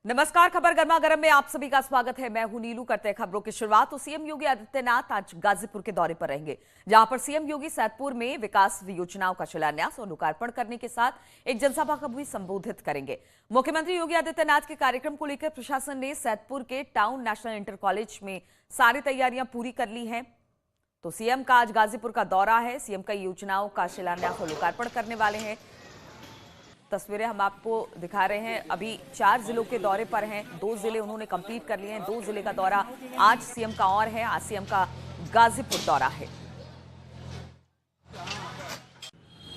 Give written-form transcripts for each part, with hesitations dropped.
नमस्कार, खबर गर्मा गर्म में आप सभी का स्वागत है। मैं हूं नीलू। करते हैं खबरों की शुरुआत। तो सीएम योगी आदित्यनाथ आज गाजीपुर के दौरे पर रहेंगे, जहां पर सीएम योगी सैदपुर में विकास योजनाओं का शिलान्यास और लोकार्पण करने के साथ एक जनसभा को भी संबोधित करेंगे। मुख्यमंत्री योगी आदित्यनाथ के कार्यक्रम को लेकर प्रशासन ने सैदपुर के टाउन नेशनल इंटर कॉलेज में सारी तैयारियां पूरी कर ली हैं। तो सीएम का आज गाजीपुर का दौरा है। सीएम कई योजनाओं का शिलान्यास और लोकार्पण करने वाले हैं। तस्वीरें हम आपको दिखा रहे हैं। अभी 4 जिलों के दौरे पर हैं। 2 जिले उन्होंने कंप्लीट कर लिए हैं। 2 जिले का दौरा आज सीएम का और है। आज सीएम का गाजीपुर दौरा है।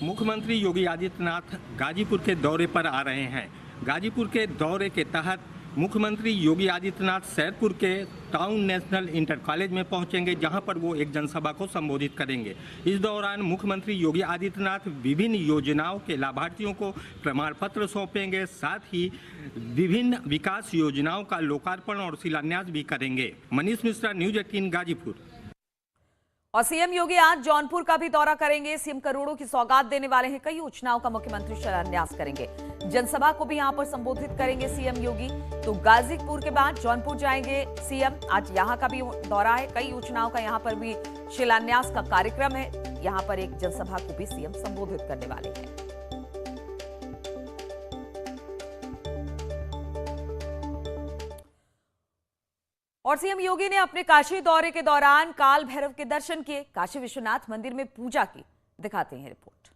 मुख्यमंत्री योगी आदित्यनाथ गाजीपुर के दौरे पर आ रहे हैं। गाजीपुर के दौरे के तहत मुख्यमंत्री योगी आदित्यनाथ सैदपुर के टाउन नेशनल इंटर कॉलेज में पहुंचेंगे, जहां पर वो एक जनसभा को संबोधित करेंगे। इस दौरान मुख्यमंत्री योगी आदित्यनाथ विभिन्न योजनाओं के लाभार्थियों को प्रमाण पत्र सौंपेंगे, साथ ही विभिन्न विकास योजनाओं का लोकार्पण और शिलान्यास भी करेंगे। मनीष मिश्रा, न्यूज 18 गाजीपुर। और सीएम योगी आज जौनपुर का भी दौरा करेंगे। सीएम करोड़ों की सौगात देने वाले हैं। कई योजनाओं का मुख्यमंत्री शिलान्यास करेंगे। जनसभा को भी यहां पर संबोधित करेंगे सीएम योगी। तो गाजीपुर के बाद जौनपुर जाएंगे सीएम। आज यहां का भी दौरा है। कई योजनाओं का यहां पर भी शिलान्यास का कार्यक्रम है। यहां पर एक जनसभा को भी सीएम संबोधित करने वाले हैं। और सीएम योगी ने अपने काशी दौरे के दौरान काल भैरव के दर्शन किए। काशी विश्वनाथ मंदिर में पूजा की। दिखाते हैं रिपोर्ट।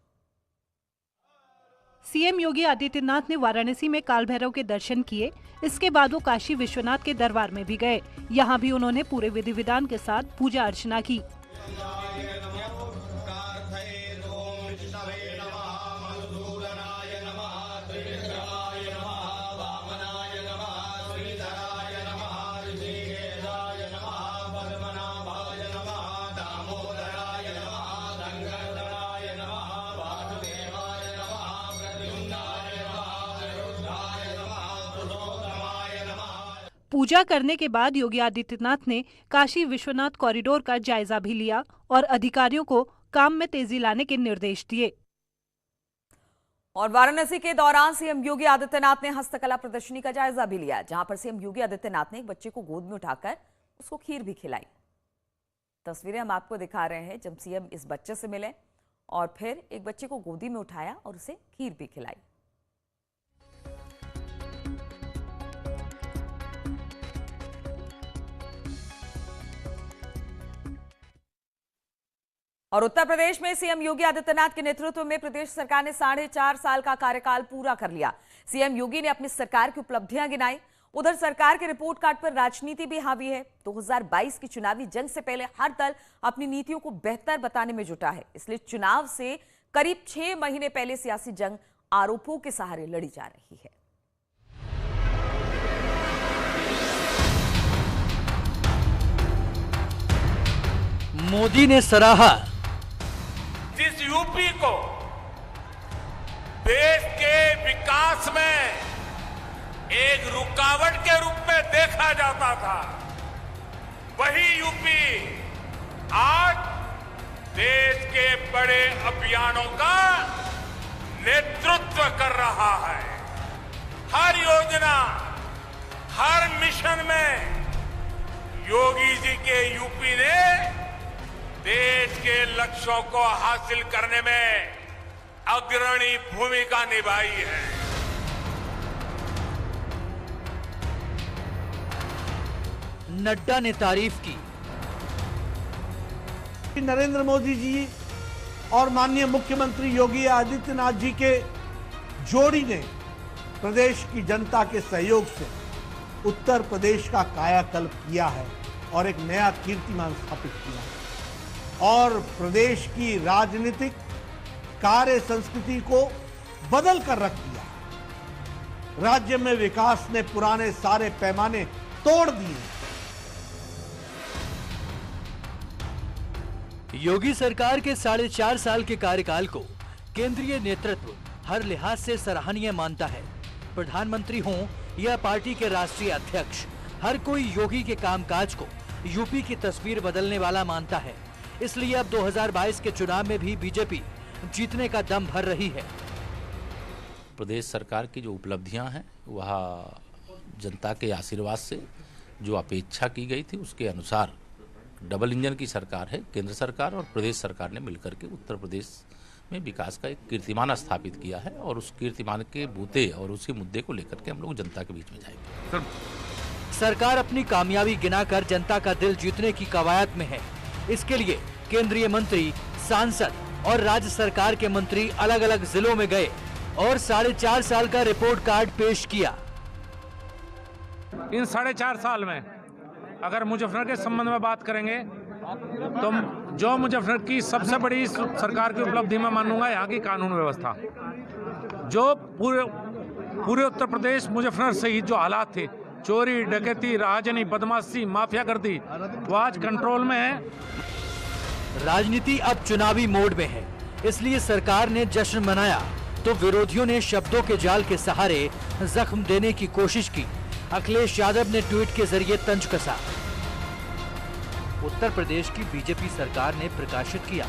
सीएम योगी आदित्यनाथ ने वाराणसी में काल भैरव के दर्शन किए। इसके बाद वो काशी विश्वनाथ के दरबार में भी गए। यहाँ भी उन्होंने पूरे विधि विधान के साथ पूजा अर्चना की। पूजा करने के बाद योगी आदित्यनाथ ने काशी विश्वनाथ कॉरिडोर का जायजा भी लिया और अधिकारियों को काम में तेजी लाने के निर्देश दिए। और वाराणसी के दौरान सीएम योगी आदित्यनाथ ने हस्तकला प्रदर्शनी का जायजा भी लिया, जहां पर सीएम योगी आदित्यनाथ ने एक बच्चे को गोद में उठाकर उसको खीर भी खिलाई। तस्वीरें हम आपको दिखा रहे हैं जब सीएम इस बच्चे से मिले और फिर एक बच्चे को गोदी में उठाया और उसे खीर भी खिलाई। और उत्तर प्रदेश में सीएम योगी आदित्यनाथ के नेतृत्व में प्रदेश सरकार ने 4.5 साल का कार्यकाल पूरा कर लिया। सीएम योगी ने अपनी सरकार की उपलब्धियां गिनाई। उधर सरकार के रिपोर्ट कार्ड पर राजनीति भी हावी है। 2022 की चुनावी जंग से पहले हर दल अपनी नीतियों को बेहतर बताने में जुटा है। इसलिए चुनाव से करीब 6 महीने पहले सियासी जंग आरोपों के सहारे लड़ी जा रही है। मोदी ने सराहा जिस यूपी को देश के विकास में एक रुकावट के रूप में देखा जाता था, वही यूपी आज देश के बड़े अभियानों का नेतृत्व कर रहा है। हर योजना, हर मिशन में योगी जी के यूपी ने देश के लक्ष्यों को हासिल करने में अग्रणी भूमिका निभाई है। नड्डा ने तारीफ की। नरेंद्र मोदी जी और माननीय मुख्यमंत्री योगी आदित्यनाथ जी के जोड़ी ने प्रदेश की जनता के सहयोग से उत्तर प्रदेश का कायाकल्प किया है और एक नया कीर्तिमान स्थापित किया है और प्रदेश की राजनीतिक कार्य संस्कृति को बदल कर रख दिया। राज्य में विकास ने पुराने सारे पैमाने तोड़ दिए। योगी सरकार के 4.5 साल के कार्यकाल को केंद्रीय नेतृत्व हर लिहाज से सराहनीय मानता है। प्रधानमंत्री हों या पार्टी के राष्ट्रीय अध्यक्ष, हर कोई योगी के कामकाज को यूपी की तस्वीर बदलने वाला मानता है। इसलिए अब 2022 के चुनाव में भी बीजेपी जीतने का दम भर रही है। प्रदेश सरकार की जो उपलब्धियां हैं वह जनता के आशीर्वाद से जो अपेक्षा की गई थी उसके अनुसार डबल इंजन की सरकार है। केंद्र सरकार और प्रदेश सरकार ने मिलकर के उत्तर प्रदेश में विकास का एक कीर्तिमान स्थापित किया है और उस कीर्तिमान के बूते और उसी मुद्दे को लेकर के हम लोग जनता के बीच में जाएंगे। सरकार अपनी कामयाबी गिनाकर जनता का दिल जीतने की कवायद में है। इसके लिए केंद्रीय मंत्री, सांसद और राज्य सरकार के मंत्री अलग अलग जिलों में गए और 4.5 साल का रिपोर्ट कार्ड पेश किया। इन 4.5 साल में अगर मुजफ्फरनगर के संबंध में बात करेंगे तो जो मुजफ्फरनगर की सबसे बड़ी सरकार की उपलब्धि में मानूंगा यहाँ की कानून व्यवस्था। जो पूरे उत्तर प्रदेश मुजफ्फरनगर से ही जो हालात थे, चोरी, डकैती, राजनी, बदमाशी, माफियागर्दी, वो आज कंट्रोल में है। राजनीति अब चुनावी मोड में है, इसलिए सरकार ने जश्न मनाया तो विरोधियों ने शब्दों के जाल के सहारे जख्म देने की कोशिश की। अखिलेश यादव ने ट्वीट के जरिए तंज कसा। उत्तर प्रदेश की बीजेपी सरकार ने प्रकाशित किया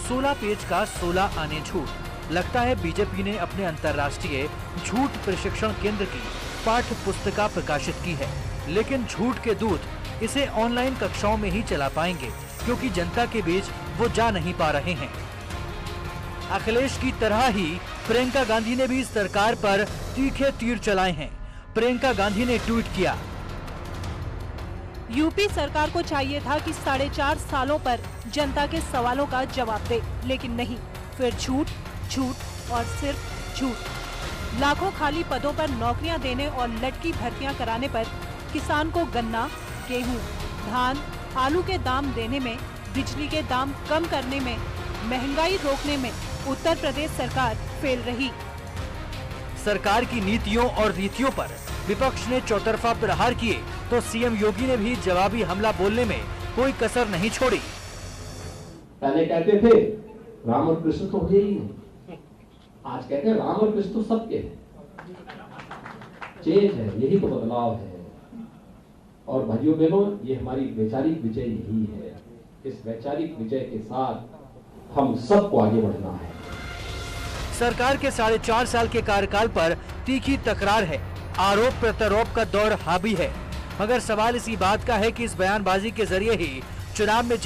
16 पेज का 16 आने झूठ। लगता है बीजेपी ने अपने अंतर्राष्ट्रीय झूठ प्रशिक्षण केंद्र की पाठ्य पुस्तिका प्रकाशित की है, लेकिन झूठ के दूत इसे ऑनलाइन कक्षाओं में ही चला पाएंगे क्योंकि जनता के बीच वो जा नहीं पा रहे हैं। अखिलेश की तरह ही प्रियंका गांधी ने भी सरकार पर तीखे तीर चलाए हैं। प्रियंका गांधी ने ट्वीट किया, यूपी सरकार को चाहिए था कि 4.5 सालों पर जनता के सवालों का जवाब दे, लेकिन नहीं, फिर झूठ, झूठ और सिर्फ झूठ। लाखों खाली पदों पर नौकरियां देने और लटकी भर्तियां कराने पर किसान को गन्ना, गेहूं, धान, आलू के दाम देने में, बिजली के दाम कम करने में, महंगाई रोकने में उत्तर प्रदेश सरकार फेल रही। सरकार की नीतियों और रीतियों पर विपक्ष ने चौतरफा प्रहार किए तो सीएम योगी ने भी जवाबी हमला बोलने में कोई कसर नहीं छोड़ी। पहले कहते थे राम और कृष्ण तो है ही नहीं, आज कहते हैं राम और कृष्ण तो सबके हैं। चेंज है, यही तो बदलाव है। और भाइयों बहनों, ये हमारी वैचारिक विजय यही है। इस वैचारिक विजय के साथ हम सबको आगे बढ़ना है। सरकार के 4.5 साल के कार्यकाल पर तीखी तकरार है, आरोप प्रत्यारोप का दौर हावी है, मगर सवाल इसी बात का है कि इस बयानबाजी के जरिए ही चुनाव में